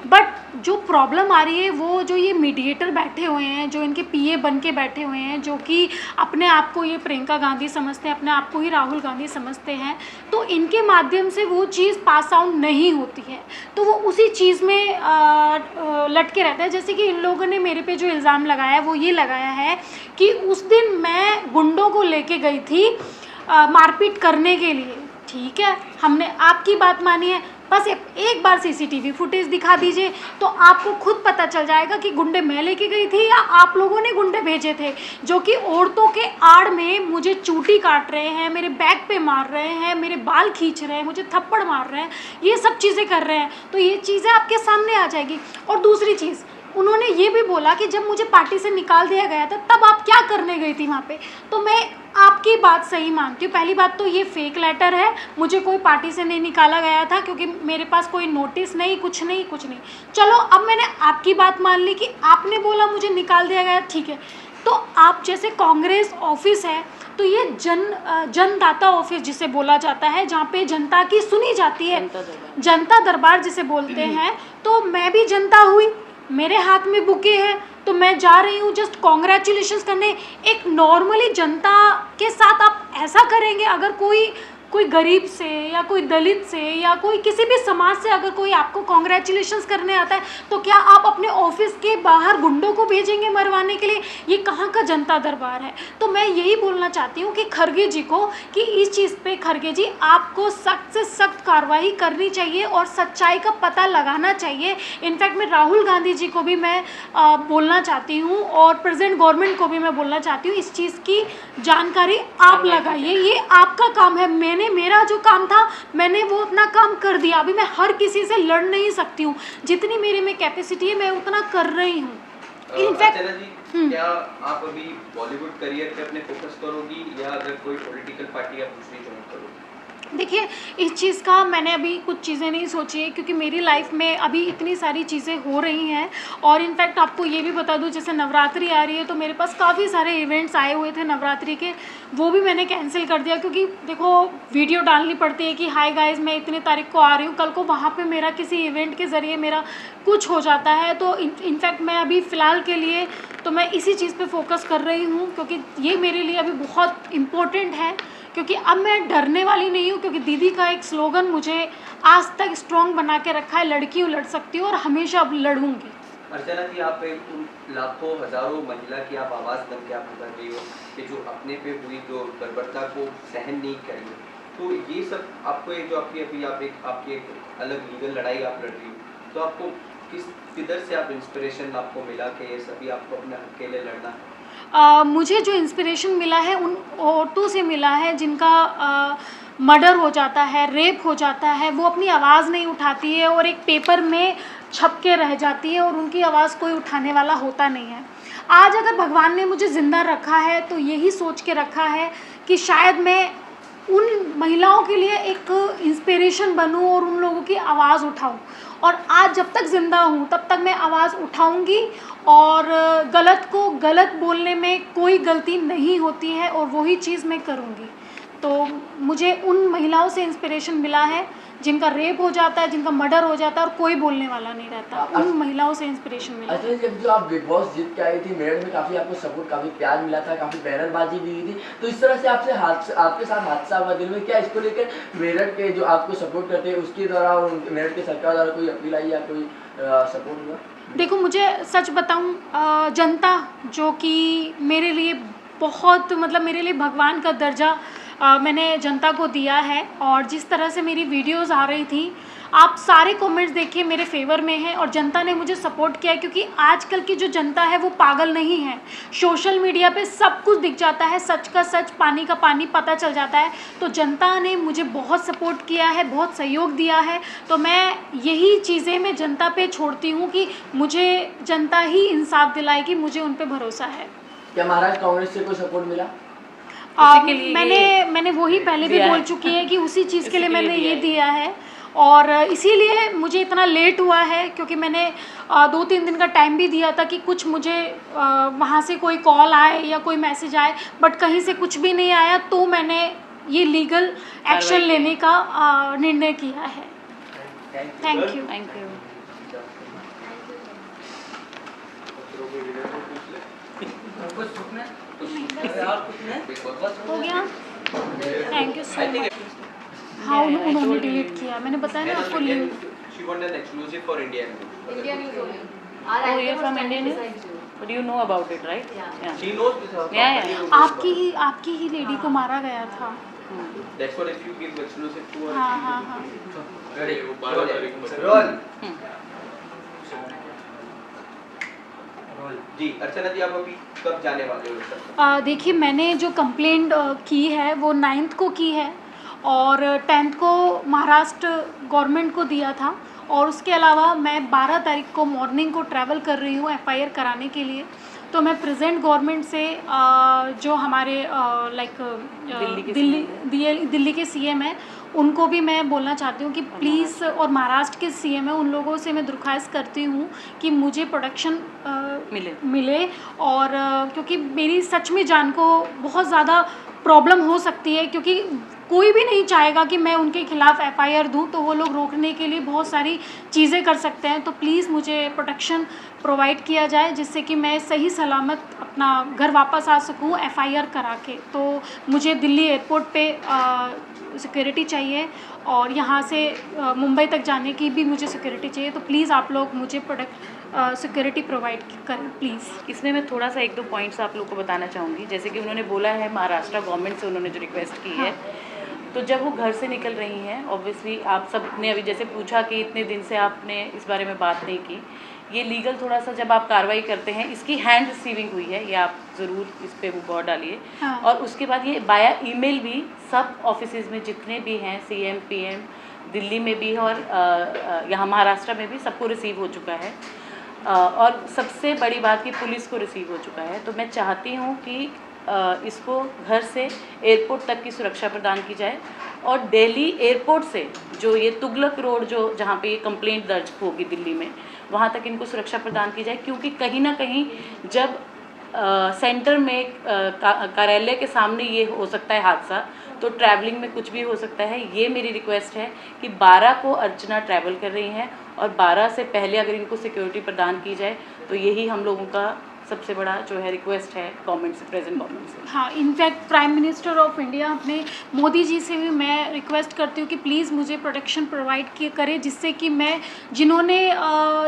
बट जो प्रॉब्लम आ रही है वो जो ये मीडिएटर बैठे हुए हैं, जो इनके पीए बन के बैठे हुए हैं, जो कि अपने आप को ये प्रियंका गांधी समझते हैं, अपने आप को ही राहुल गांधी समझते हैं, तो इनके माध्यम से वो चीज़ पास आउट नहीं होती है, तो वो उसी चीज़ में लटके रहते हैं। जैसे कि इन लोगों ने मेरे पे जो इल्ज़ाम लगाया है वो ये लगाया है कि उस दिन मैं गुंडों को लेके गई थी मारपीट करने के लिए। ठीक है, हमने आपकी बात मानी है, बस एक बार सीसीटीवी फुटेज दिखा दीजिए तो आपको खुद पता चल जाएगा कि गुंडे मैं लेके गई थी या आप लोगों ने गुंडे भेजे थे, जो कि औरतों के आड़ में मुझे चूटी काट रहे हैं, मेरे बैक पे मार रहे हैं, मेरे बाल खींच रहे हैं, मुझे थप्पड़ मार रहे हैं, ये सब चीज़ें कर रहे हैं। तो ये चीज़ें आपके सामने आ जाएगी। और दूसरी चीज़, उन्होंने ये भी बोला कि जब मुझे पार्टी से निकाल दिया गया था तब आप क्या करने गई थी वहाँ पे। तो मैं आपकी बात सही मानती हूँ। पहली बात तो ये फेक लेटर है, मुझे कोई पार्टी से नहीं निकाला गया था, क्योंकि मेरे पास कोई नोटिस नहीं, कुछ नहीं। चलो, अब मैंने आपकी बात मान ली कि आपने बोला मुझे निकाल दिया गया, ठीक है। तो आप जैसे कांग्रेस ऑफिस है, तो ये जनदाता ऑफिस जिसे बोला जाता है, जहाँ पे जनता की सुनी जाती है, जनता दरबार जिसे बोलते हैं। तो मैं भी जनता हुई, मेरे हाथ में बुके है, तो मैं जा रही हूँ जस्ट कॉन्ग्रेचुलेशंस करने। एक नॉर्मली जनता के साथ आप ऐसा करेंगे? अगर कोई गरीब से या कोई दलित से या कोई किसी भी समाज से अगर कोई आपको कॉन्ग्रेचुलेशंस करने आता है, तो क्या आप अपने ऑफिस के बाहर गुंडों को भेजेंगे मरवाने के लिए? ये कहाँ का जनता दरबार है? तो मैं यही बोलना चाहती हूँ कि खड़गे जी को, कि इस चीज़ पे खड़गे जी आपको सख्त से सख्त कार्रवाई करनी चाहिए और सच्चाई का पता लगाना चाहिए। इनफैक्ट मैं राहुल गांधी जी को भी मैं बोलना चाहती हूँ और प्रेजेंट गवर्नमेंट को भी मैं बोलना चाहती हूँ, इस चीज़ की जानकारी आप लगाइए, ये आपका काम है। मेरा जो काम था मैंने वो अपना काम कर दिया। अभी मैं हर किसी से लड़ नहीं सकती हूँ, जितनी मेरे में कैपेसिटी है मैं उतना कर रही हूँ। इनफैक्ट क्या आप अभी बॉलीवुड करियर पे अपने फोकस करोगी या अगर कोई पॉलिटिकल पार्टी आप दूसरी ज्वाइन करोगी? देखिए, इस चीज़ का मैंने अभी कुछ चीज़ें नहीं सोची है, क्योंकि मेरी लाइफ में अभी इतनी सारी चीज़ें हो रही हैं। और इनफैक्ट आपको ये भी बता दूँ, जैसे नवरात्रि आ रही है तो मेरे पास काफ़ी सारे इवेंट्स आए हुए थे नवरात्रि के, वो भी मैंने कैंसिल कर दिया, क्योंकि देखो वीडियो डालनी पड़ती है कि हाय गाइस मैं इतनी तारीख को आ रही हूँ, कल को वहाँ पे मेरा किसी इवेंट के ज़रिए मेरा कुछ हो जाता है। तो इनफैक्ट मैं अभी फ़िलहाल के लिए तो मैं इसी चीज़ पे फोकस कर रही हूँ, क्योंकि ये मेरे लिए अभी बहुत इम्पोर्टेंट है। क्योंकि अब मैं डरने वाली नहीं हूँ, क्योंकि दीदी का एक स्लोगन मुझे आज तक स्ट्रॉन्ग बना के रखा है, लड़की हूँ, लड़ सकती हूँ और हमेशा अब लड़ूंगी। अर्चना जी, आप एक उन लाखों हजारों महिला की आप आवाज़ बन के आप उभर रही हो कि जो अपने पे हुई जो बर्बरता को सहन नहीं करेंगे। तो ये सब आपको एक जो आपकी अभी आपकी एक अलग लीगल लड़ाई आप लड़ रही हो, तो आपको किधर से आप इंस्पिरेशन आपको मिला कि ये सभी आपको अपने हक के लिए लड़ना है? मुझे जो इंस्पिरेशन मिला है उन औरतों से मिला है जिनका मर्डर हो जाता है, रेप हो जाता है, वो अपनी आवाज़ नहीं उठाती है और एक पेपर में छप के रह जाती है और उनकी आवाज़ कोई उठाने वाला होता नहीं है। आज अगर भगवान ने मुझे ज़िंदा रखा है तो यही सोच के रखा है कि शायद मैं उन महिलाओं के लिए एक इंस्पिरेशन बनूं और उन लोगों की आवाज़ उठाऊं। और आज जब तक ज़िंदा हूं तब तक मैं आवाज़ उठाऊंगी, और गलत को गलत बोलने में कोई गलती नहीं होती है और वही चीज़ मैं करूंगी। तो मुझे उन महिलाओं से इंस्पिरेशन मिला है जिनका रेप हो जाता है, जिनका मर्डर हो जाता है और कोई बोलने वाला नहीं रहता, उन महिलाओं से इंस्पिरेशन मिला है। अच्छा, जब जो आप बिग बॉस जीत के आई थी, मेरठ में काफ़ी आपको सपोर्ट, काफ़ी प्यार मिला था, काफ़ी बैनरबाजी भी हुई थी, तो इस तरह से आपके साथ हादसा हुआ दिल में, क्या इसको लेकर मेरठ के जो आपको सपोर्ट करते हैं उसके द्वारा मेरठ के सरकार द्वारा कोई अपील आई या कोई सपोर्ट हुआ? देखो, मुझे सच बताऊं, जनता जो कि मेरे लिए बहुत, मतलब मेरे लिए भगवान का दर्जा मैंने जनता को दिया है। और जिस तरह से मेरी वीडियोस आ रही थी, आप सारे कमेंट्स देखिए मेरे फेवर में हैं और जनता ने मुझे सपोर्ट किया है, क्योंकि आजकल की जो जनता है वो पागल नहीं है। सोशल मीडिया पे सब कुछ दिख जाता है, सच का सच, पानी का पानी पता चल जाता है। तो जनता ने मुझे बहुत सपोर्ट किया है, बहुत सहयोग दिया है। तो मैं यही चीज़ें मैं जनता पे छोड़ती हूँ कि मुझे जनता ही इंसाफ दिलाएगी, मुझे उन पे भरोसा है। क्या महाराष्ट्र कांग्रेस से कोई सपोर्ट मिला? उसी के लिए मैंने वही पहले भी दिया बोल है। चुकी है कि उसी चीज़ के लिए उसी के लिए मैंने दिया ये है। दिया है। और इसीलिए मुझे इतना लेट हुआ है, क्योंकि मैंने 2-3 दिन का टाइम भी दिया था कि कुछ मुझे वहाँ से कोई कॉल आए या कोई मैसेज आए, बट कहीं से कुछ भी नहीं आया। तो मैंने ये लीगल एक्शन लेने का निर्णय किया है। Thank you. Thank you. हो गया, थैंक यू सो मच। हाँ, उन्होंने डिलीट किया, मैंने बताया ना आपको link. She wanted an exclusive for India News. India news हो गई। Oh, you're from Indian News? But you know about it, right? Yeah. She knows this. Yeah. आपकी ही लेडी को मारा गया था। That's what if you give exclusive to her. हाँ हाँ हाँ। रोल। जी, अर्चना जी, आप अभी कब जाने वाले हो? देखिए, मैंने जो कंप्लेंट की है वो 9th को की है और 10th को महाराष्ट्र गवर्नमेंट को दिया था। और उसके अलावा मैं 12 तारीख को मॉर्निंग को ट्रैवल कर रही हूँ FIR कराने के लिए। तो मैं प्रेजेंट गवर्नमेंट से जो हमारे दिल्ली के CM हैं, उनको भी मैं बोलना चाहती हूँ कि प्लीज़, और महाराष्ट्र के CM हैं, उन लोगों से मैं दरख्वास्त करती हूँ कि मुझे प्रोटेक्शन मिले। और क्योंकि मेरी सच में जान को बहुत ज़्यादा प्रॉब्लम हो सकती है, क्योंकि कोई भी नहीं चाहेगा कि मैं उनके खिलाफ़ FIR दूं, तो वो लोग रोकने के लिए बहुत सारी चीज़ें कर सकते हैं। तो प्लीज़ मुझे प्रोटेक्शन प्रोवाइड किया जाए, जिससे कि मैं सही सलामत अपना घर वापस आ सकूं FIR करा के। तो मुझे दिल्ली एयरपोर्ट पे सिक्योरिटी चाहिए और यहाँ से मुंबई तक जाने की भी मुझे सिक्योरिटी चाहिए। तो प्लीज़ आप लोग मुझे सिक्योरिटी प्रोवाइड करें प्लीज़। इसमें मैं थोड़ा सा 1-2 पॉइंट्स आप लोग को बताना चाहूँगी। जैसे कि उन्होंने बोला है महाराष्ट्र गवर्नमेंट से उन्होंने जो रिक्वेस्ट की है, तो जब वो घर से निकल रही हैं, ऑब्वियसली आप सब ने अभी जैसे पूछा कि इतने दिन से आपने इस बारे में बात नहीं की, ये लीगल थोड़ा सा जब आप कार्रवाई करते हैं, इसकी हैंड रिसीविंग हुई है, ये आप ज़रूर इस पर वो गौर डालिए। हाँ। और उसके बाद ये बाया ईमेल भी सब ऑफिसेज में जितने भी हैं, CM PM दिल्ली में भी और यहाँ महाराष्ट्र में भी सबको रिसीव हो चुका है। और सबसे बड़ी बात कि पुलिस को रिसीव हो चुका है। तो मैं चाहती हूँ कि इसको घर से एयरपोर्ट तक की सुरक्षा प्रदान की जाए और दिल्ली एयरपोर्ट से जो ये तुगलक रोड जो जहाँ पे ये कंप्लेंट दर्ज होगी दिल्ली में, वहाँ तक इनको सुरक्षा प्रदान की जाए, क्योंकि कहीं ना कहीं जब सेंटर में कार्यालय के सामने ये हो सकता है हादसा, तो ट्रैवलिंग में कुछ भी हो सकता है। ये मेरी रिक्वेस्ट है कि 12 को अर्चना ट्रैवल कर रही हैं और 12 से पहले अगर इनको सिक्योरिटी प्रदान की जाए तो यही हम लोगों का सबसे बड़ा जो है रिक्वेस्ट है गवर्नमेंट से, प्रेजेंट गवर्नमेंट से। हाँ, in fact prime minister of India अपने मोदी जी से भी मैं रिक्वेस्ट करती हूँ कि प्लीज़ मुझे प्रोटेक्शन प्रोवाइड करें, जिससे कि मैं जिन्होंने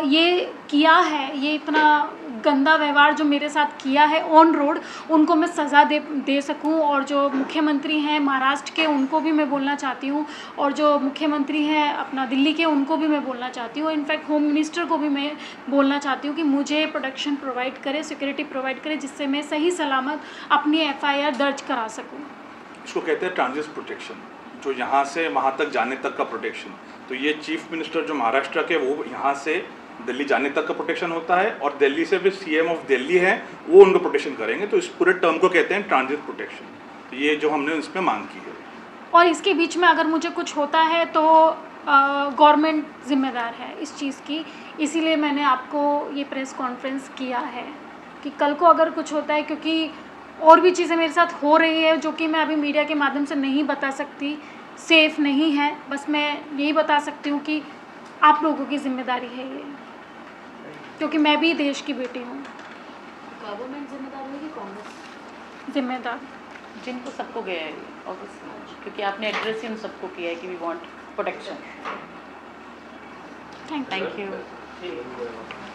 ये किया है, ये इतना गंदा व्यवहार जो मेरे साथ किया है ऑन रोड, उनको मैं सज़ा दे सकूं। और जो मुख्यमंत्री हैं महाराष्ट्र के, उनको भी मैं बोलना चाहती हूँ, और जो मुख्यमंत्री हैं अपना दिल्ली के, उनको भी मैं बोलना चाहती हूँ। इनफैक्ट होम मिनिस्टर को भी मैं बोलना चाहती हूँ कि मुझे प्रोटेक्शन प्रोवाइड करें, सिक्योरिटी प्रोवाइड करें, जिससे मैं सही सलामत अपनी FIR दर्ज करा सकूँ। इसको कहते हैं ट्रांजिट प्रोटेक्शन, जो यहाँ से वहाँ तक जाने तक का प्रोटेक्शन। तो ये चीफ मिनिस्टर जो महाराष्ट्र के, वो यहाँ से दिल्ली जाने तक का प्रोटेक्शन होता है, और दिल्ली से भी CM ऑफ दिल्ली है, वो उनको प्रोटेक्शन करेंगे। तो इस पूरे टर्म को कहते हैं ट्रांजिट प्रोटेक्शन। तो ये जो हमने इसमें मांग की है। और इसके बीच में अगर मुझे कुछ होता है तो गवर्नमेंट ज़िम्मेदार है इस चीज़ की। इसीलिए मैंने आपको ये प्रेस कॉन्फ्रेंस किया है कि कल को अगर कुछ होता है, क्योंकि और भी चीज़ें मेरे साथ हो रही है जो कि मैं अभी मीडिया के माध्यम से नहीं बता सकती, सेफ़ नहीं है। बस मैं यही बता सकती हूँ कि आप लोगों की जिम्मेदारी है ये, क्योंकि मैं भी देश की बेटी हूँ। गवर्नमेंट जिम्मेदार है कि कांग्रेस जिम्मेदार जिनको सबको गया है ऑब्वियसली, क्योंकि आपने एड्रेस ही उन सबको किया है कि we want protection. Thank you. Thank you.